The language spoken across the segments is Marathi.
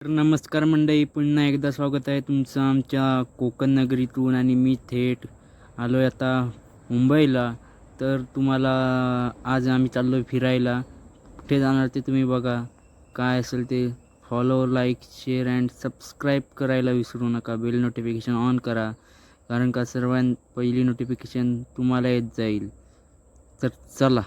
तर नमस्कार मंडळी, पुन्हा एकदा स्वागत आहे तुमचं आमच्या कोकण नगरीतून. आणि मी थेट आलो आहे आता मुंबईला. तर तुम्हाला आज आम्ही चाललो आहे फिरायला. कुठे जाणार ते तुम्ही बघा. काय असेल ते follow, like, share and subscribe करायला विसरू नका. बेल नोटिफिकेशन ऑन करा, कारण का सर्वांत पहिली नोटिफिकेशन तुम्हाला येत जाईल. तर चला.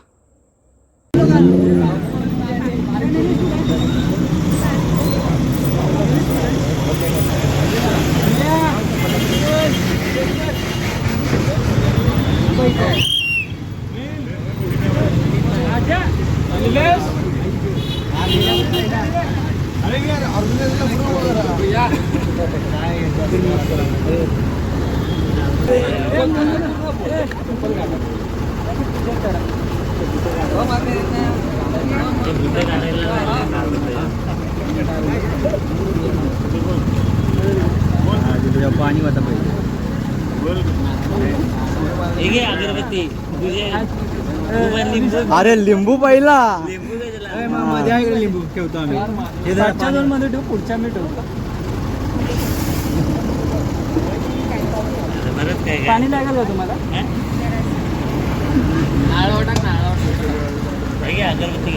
पाणी वाटा पाहिजे. अगरबत्ती अरे लिंबू पहिला मध्ये आहे लिंबू ठेवतो आम्ही. मध्ये ठेवू, पुढच्या मी ठेवतो. पाणी लागेल का तुम्हाला? अगरबत्ती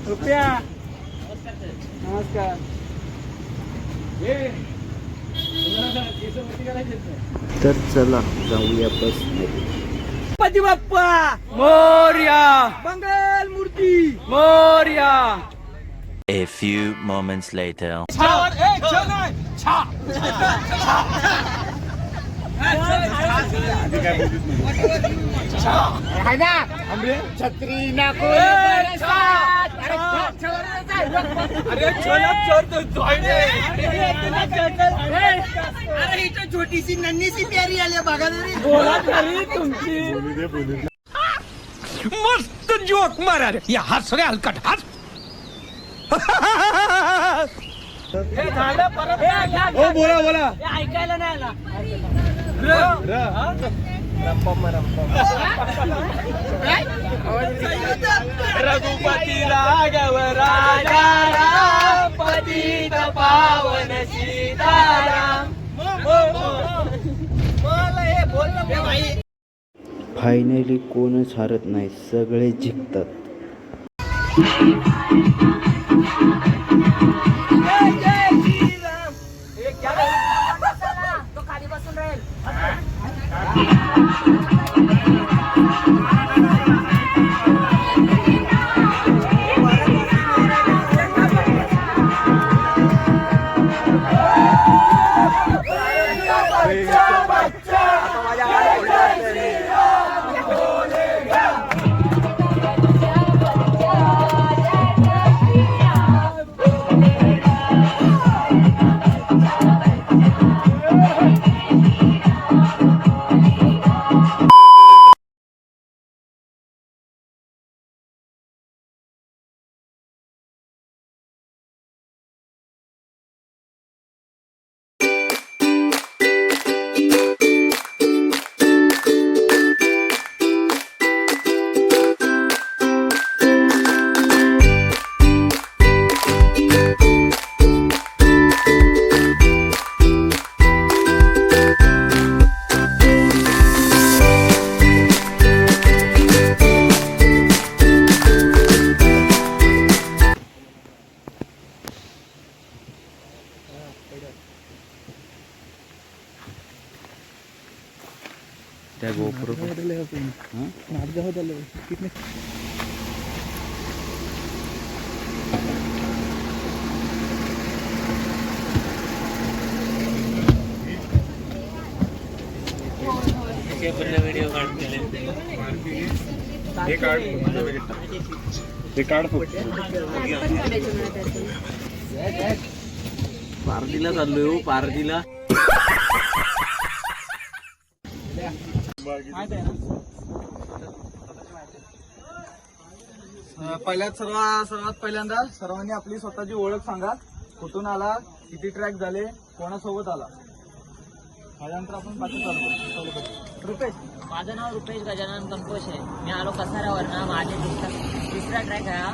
रुपया. नमस्कार. तर चला जाऊया बस. गणपती बाप्पा मोरया, मंगल मूर्ती Morya. A few moments later. छत्री छोटीशी नन्हीशी प्यारी आली बघा तुमची मस्त जोक मारा रे या हात सगळे हलकट हात. बोला बोला. ऐकायला नाही आला. रघुपती राघव राजा राम, पतित पावन सीताराम. फायनली कोणच हरत नाही, सगळे जिंकतात. तो खाली बसून राहील. त्या गोप्रो व्हिडिओ पार्टीला चाललोय हो, पार्टीला. सर्वात पहिल्यांदा सर्वांनी आपली स्वतःची ओळख सांगा. कुठून आला, किती ट्रॅक झाले, कोणासोबत आला. त्याच्यानंतर आपण बाकी चालू करू. रुपेश, माझं नाव रुपेश गजानन कंपोश आहे. मी आलो कसाऱ्यावरनं. माझे तिसरा ट्रॅक आहे हा.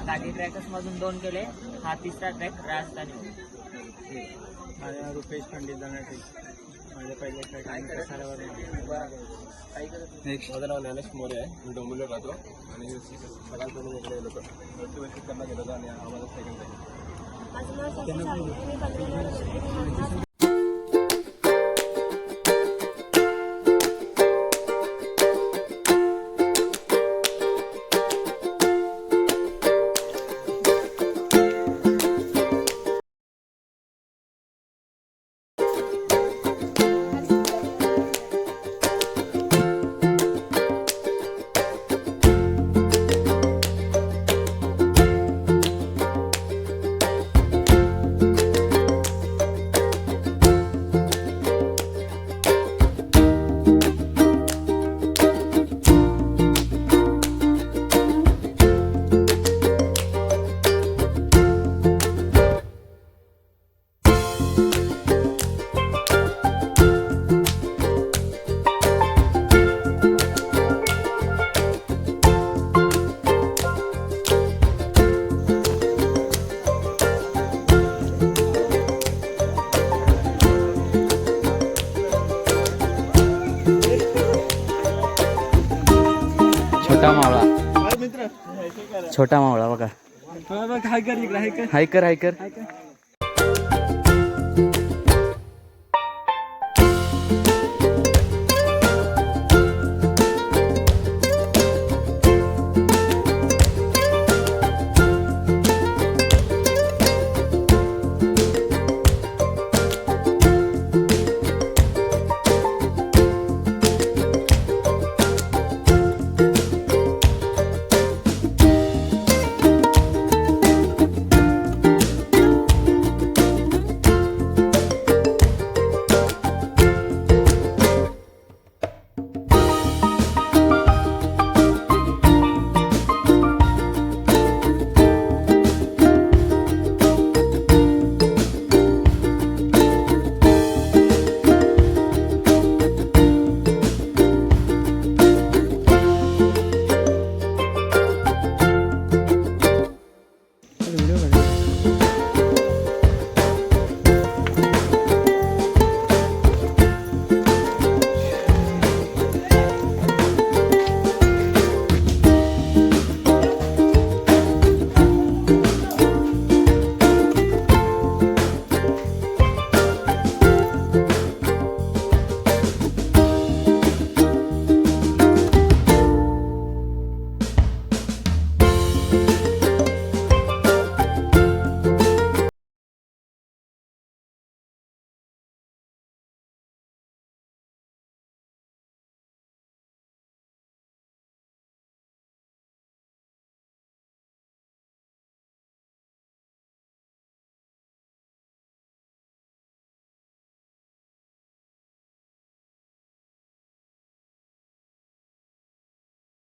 काठी ट्रॅकर्स मधून 2 केले. हा तिसरा ट्रॅक राजस्थानी. माझ्या रुपेश पंडित जाण्यासाठी माझ्या पहिल्या ट्रॅक कसाऱ्यावर. माझं नाव ज्ञानेश मोरे आहे. मी डोंबिवलीवर राहतो आणि सकाळपासून इकडे गेलो होतो. वरती वरती करण्यात गेलो होतो आणि आम्हाला सेकंड आहे. छोटा मावळा. छोटा मावळा बघा. Hiker hiker.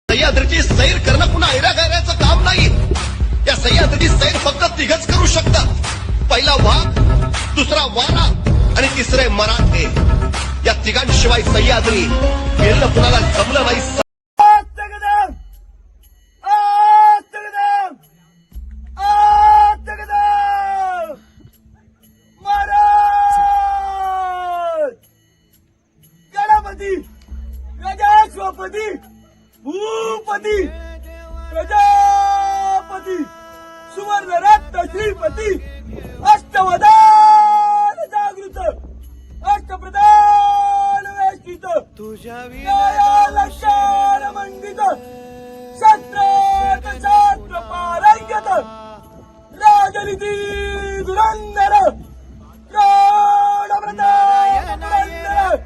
सह्याद्रीची सैर करणं पुन्हा ऐरागैराचं काम नाही. या सह्याद्रीची सैर फक्त तिघच करू शकतात. पहिला वाघ, दुसरा वारा आणि तिसरे मराठे. या तिघांशिवाय सह्याद्री फिरणं कुणाला जमलं नाही. गणपती, गजाश्वपती, भूपती, प्रजापती, सुवर्णरत्न श्रीपती, अष्टवदान जागृत, अष्टप्रधान वेष्टित, लक्षण मंडित, शास्त्रात शास्त्र पारंगत, राजनीती धुरंधर, प्राणप्रताप पुरंदर,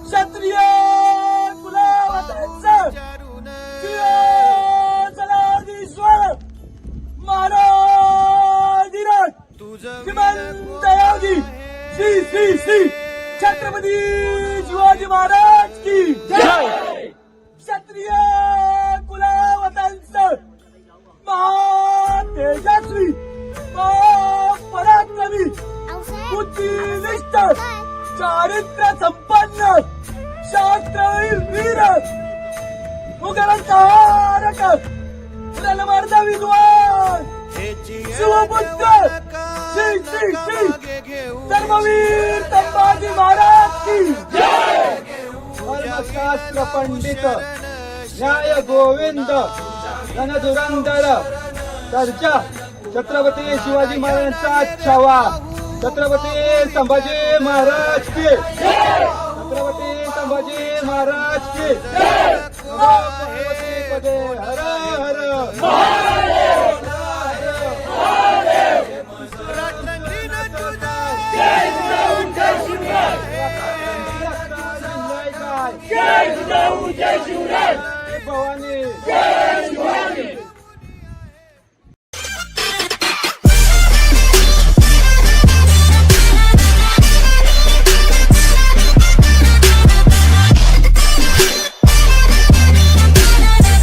क्षत्रिय कुलावतांचा जलाधीश्वर महाराज श्रीमंत योगी श्री श्री श्री छत्रपती शिवाजी महाराज की जय. क्षत्रिय कुलावतांचा महातेजस्वी, महापराक्रमी, बुद्धिनिष्ठ, चारित्र्य संपन्न शास्त्रवीर वीर मुघलांचारक रणमार्द विद्वान शिवबुद्ध श्री श्री श्री धर्मवीर संभाजी महाराज की धर्मशास्त्र पंडित न्याय गोविंद रणधुरंधर चर्चा छत्रपती शिवाजी महाराजांचा छावा छत्रपती संभाजी महाराज की छत्रपती संभाजी महाराज की पार्वती पदे हर हर जय